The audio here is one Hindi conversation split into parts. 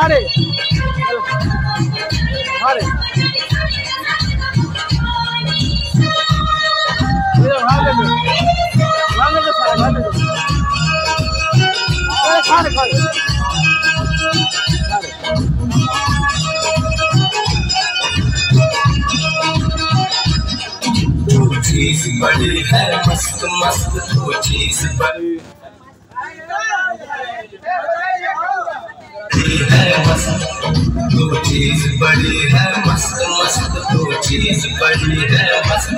अरे अरे खाने खाने चीज बड़ी है मस्त मस्त तो चीज बड़ी है मस्त तो चीज बड़ी है मस्त मस्त तो चीज बड़ी है मस्त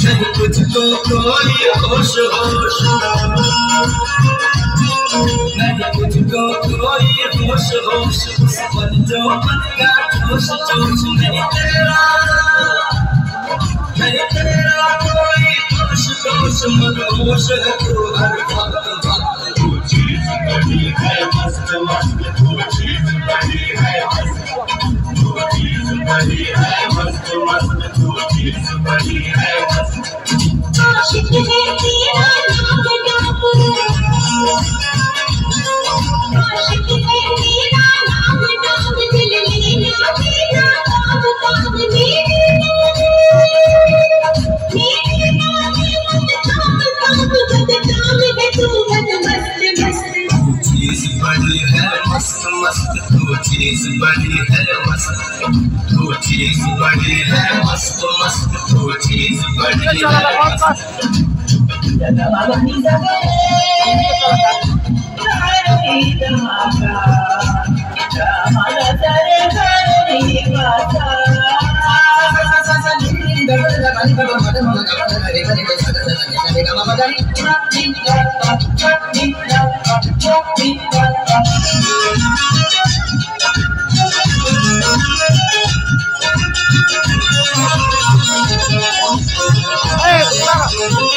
नहीं तुझको कोई होश होश नहीं तुझको कोई होश होश उस पल जो मन का जोश जोश नहीं तेरा कोई दोष दोष मदहोश है तू हर वक्त तू चीज बड़ी है मस्त मस्त तू चीज बड़ी है मस्त तू चीज बड़ी है मस्त मस्त तू चीज बड़ी है मस्त आशिक है तेरा नाम डाक आशिक है तेरा नाम डाक दिल लेना तेरा काम काम चीज बड़ी है मस्त मस्त तू चीज बड़ी है मस्त तू चीज बड़ी है मस्त मस्त तू चीज बड़ी है